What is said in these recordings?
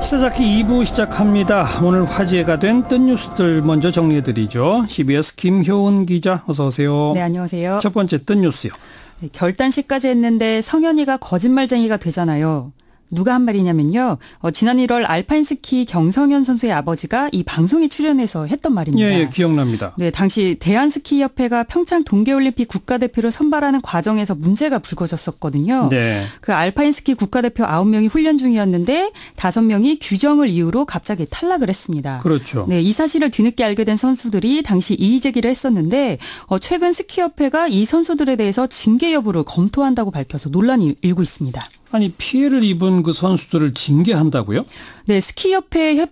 역사잡기 2부 시작합니다. 오늘 화제가 된 뜬 뉴스들 먼저 정리해드리죠. CBS 김효은 기자 어서 오세요. 네, 안녕하세요. 첫 번째 뜬 뉴스요. 네, 결단식까지 했는데 성현이가 거짓말쟁이가 되잖아요. 누가 한 말이냐면요. 지난 1월 알파인 스키 경성현 선수의 아버지가 이 방송에 출연해서 했던 말입니다. 예, 기억납니다. 네, 당시 대한스키협회가 평창 동계올림픽 국가대표를 선발하는 과정에서 문제가 불거졌었거든요. 네. 그 알파인 스키 국가대표 9명이 훈련 중이었는데 5명이 규정을 이유로 갑자기 탈락을 했습니다. 그렇죠. 네, 이 사실을 뒤늦게 알게 된 선수들이 당시 이의 제기를 했었는데 최근 스키협회가 이 선수들에 대해서 징계 여부를 검토한다고 밝혀서 논란이 일고 있습니다. 아니 피해를 입은 그 선수들을 징계한다고요? 네, 스키협회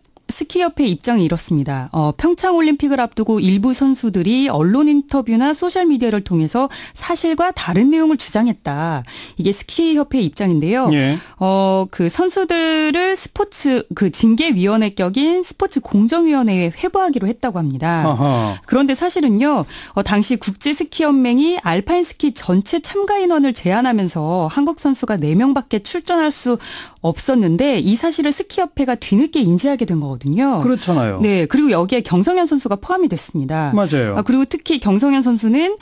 입장이 이렇습니다. 평창올림픽을 앞두고 일부 선수들이 언론 인터뷰나 소셜미디어를 통해서 사실과 다른 내용을 주장했다. 이게 스키협회 입장인데요. 예. 그 선수들을 징계위원회 격인 스포츠 공정위원회에 회부하기로 했다고 합니다. 아하. 그런데 사실은요, 당시 국제스키연맹이 알파인 스키 전체 참가 인원을 제한하면서 한국 선수가 4명밖에 출전할 수 없었는데 이 사실을 스키협회가 뒤늦게 인지하게 된 거거든요. 그렇잖아요. 네, 그리고 여기에 경성현 선수가 포함이 됐습니다. 맞아요. 그리고 특히 경성현 선수는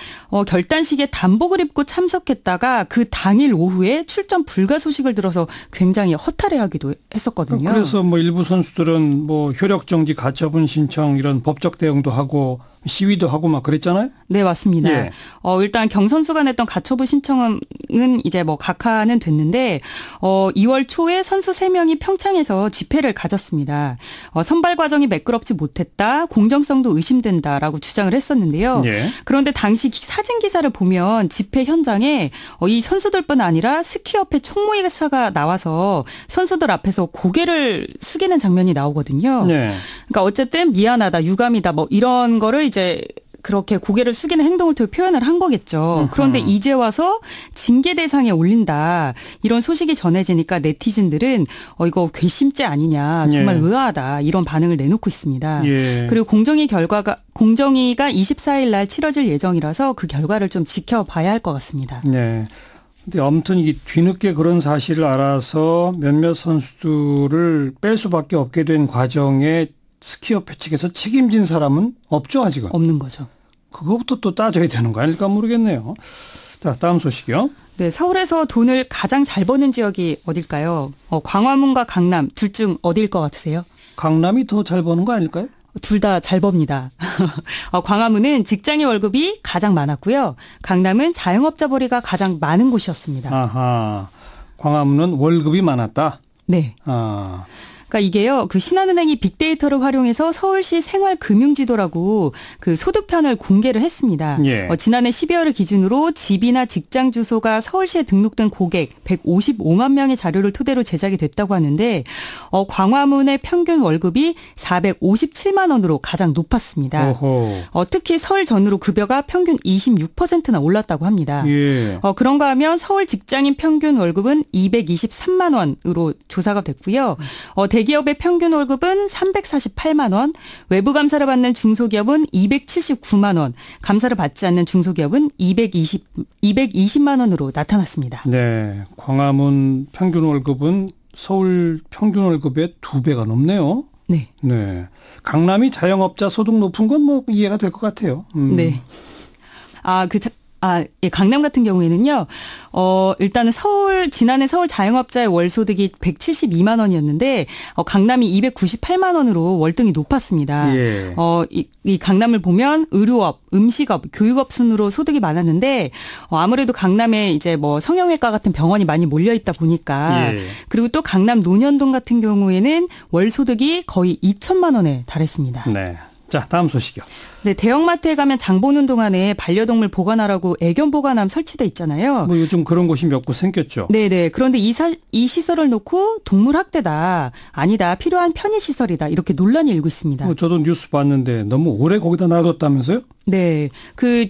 결단식에 단복을 입고 참석했다가 그 당일 오후에 출전 불가 소식을 들어서 굉장히 허탈해하기도 했었거든요. 그래서 뭐 일부 선수들은 뭐 효력 정지 가처분 신청 이런 법적 대응도 하고 시위도 하고 막 그랬잖아요. 네, 맞습니다. 예. 일단 경 선수가 냈던 가처분 신청은 이제 뭐 각하는 됐는데 2월 초에 선수 3명이 평창에서 집회를 가졌습니다. 선발 과정이 매끄럽지 못했다, 공정성도 의심된다라고 주장을 했었는데요. 예. 그런데 당시 사진 기사를 보면 집회 현장에 이 선수들뿐 아니라 스키협회 총무이사가 나와서 선수들 앞에서 고개를 숙이는 장면이 나오거든요. 네. 그러니까 어쨌든 미안하다, 유감이다, 뭐 이런 거를 이제 그렇게 고개를 숙이는 행동을 통해 표현을 한 거겠죠. 그런데 이제 와서 징계 대상에 올린다, 이런 소식이 전해지니까 네티즌들은 이거 괘씸죄 아니냐, 정말 예. 의아하다, 이런 반응을 내놓고 있습니다. 예. 그리고 공정위가 24일 날 치러질 예정이라서 그 결과를 좀 지켜봐야 할 것 같습니다. 네. 근데 아무튼 이게 뒤늦게 그런 사실을 알아서 몇몇 선수들을 뺄 수밖에 없게 된 과정에 스키협회 측에서 책임진 사람은 없죠, 아직은. 없는 거죠. 그거부터 또 따져야 되는 거 아닐까 모르겠네요. 자, 다음 소식이요. 네, 서울에서 돈을 가장 잘 버는 지역이 어딜까요? 광화문과 강남 둘 중 어딜 것 같으세요? 강남이 더 잘 버는 거 아닐까요? 둘 다 잘 법니다. 광화문은 직장인 월급이 가장 많았고요. 강남은 자영업자 벌이가 가장 많은 곳이었습니다. 아하. 광화문은 월급이 많았다. 네. 아. 그러니까 이게요, 그 신한은행이 빅데이터를 활용해서 서울시 생활금융지도라고 그 소득편을 공개를 했습니다. 예. 지난해 12월을 기준으로 집이나 직장 주소가 서울시에 등록된 고객 155만 명의 자료를 토대로 제작이 됐다고 하는데 광화문의 평균 월급이 457만 원으로 가장 높았습니다. 특히 서울 전후로 급여가 평균 26%나 올랐다고 합니다. 예. 그런가 하면 서울 직장인 평균 월급은 223만 원으로 조사가 됐고요. 대기업의 평균 월급은 348만 원, 외부 감사를 받는 중소기업은 279만 원, 감사를 받지 않는 중소기업은 220만 원으로 나타났습니다. 네. 광화문 평균 월급은 서울 평균 월급의 2배가 넘네요. 네. 네. 강남이 자영업자 소득 높은 건 뭐 이해가 될 것 같아요. 네. 예, 강남 같은 경우에는요, 일단은 지난해 서울 자영업자의 월 소득이 172만 원이었는데, 강남이 298만 원으로 월등히 높았습니다. 예. 이 강남을 보면 의료업, 음식업, 교육업 순으로 소득이 많았는데, 아무래도 강남에 이제 뭐 성형외과 같은 병원이 많이 몰려있다 보니까, 예. 그리고 또 강남 논현동 같은 경우에는 월 소득이 거의 2천만 원에 달했습니다. 네. 자, 다음 소식이요. 네, 대형마트에 가면 장 보는 동안에 반려동물 보관하라고 애견 보관함 설치돼 있잖아요. 뭐 요즘 그런 곳이 몇 곳 생겼죠. 네네. 그런데 이 시설을 놓고 동물 학대다, 아니다, 필요한 편의 시설이다, 이렇게 논란이 일고 있습니다. 뭐 저도 뉴스 봤는데 너무 오래 거기다 놔뒀다면서요? 네.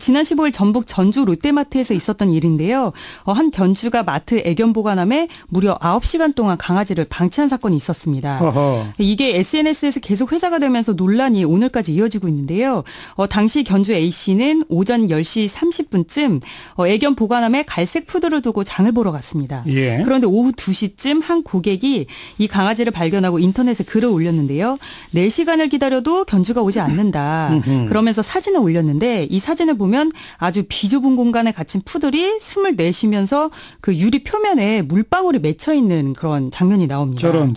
지난 15일 전북 전주 롯데마트에서 있었던 일인데요. 한 견주가 마트 애견 보관함에 무려 9시간 동안 강아지를 방치한 사건이 있었습니다. 허허. 이게 SNS에서 계속 회자가 되면서 논란이 오늘까지 이어지고 있는데요. 당시 견주 A씨는 오전 10시 30분쯤 애견 보관함에 갈색 푸드를 두고 장을 보러 갔습니다. 예. 그런데 오후 2시쯤 한 고객이 이 강아지를 발견하고 인터넷에 글을 올렸는데요. 4시간을 기다려도 견주가 오지 않는다. 그러면서 사진을 올렸는데 이 사진을 보면 아주 비좁은 공간에 갇힌 푸들이 숨을 내쉬면서 그 유리 표면에 물방울이 맺혀 있는 그런 장면이 나옵니다. 저런.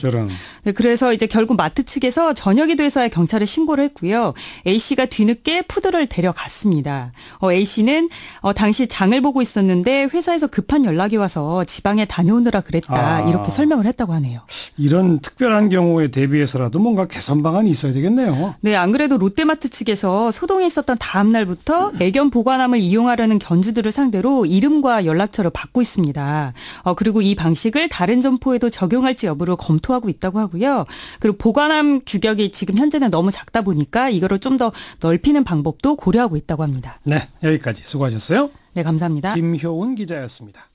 네, 그래서 이제 결국 마트 측에서 저녁이 돼서야 경찰에 신고를 했고요. A씨가 뒤늦게 푸들을 데려갔습니다. A씨는 당시 장을 보고 있었는데 회사에서 급한 연락이 와서 지방에 다녀오느라 그랬다. 이렇게 설명을 했다고 하네요. 이런 특별한 경우에 대비해서라도 뭔가 개선 방안이 있어야 되겠네요. 네, 안 그래도 롯데마트 측에서 소동이 있었던 다음 날부터 애견 보관함을 이용하려는 견주들을 상대로 이름과 연락처를 받고 있습니다. 그리고 이 방식을 다른 점포에도 적용할지 여부를 검토하고 있다고 하고요. 그리고 보관함 규격이 지금 현재는 너무 작다 보니까 이거를 좀 더 넓히는 방법도 고려하고 있다고 합니다. 네, 여기까지 수고하셨어요. 네, 감사합니다. 김효은 기자였습니다.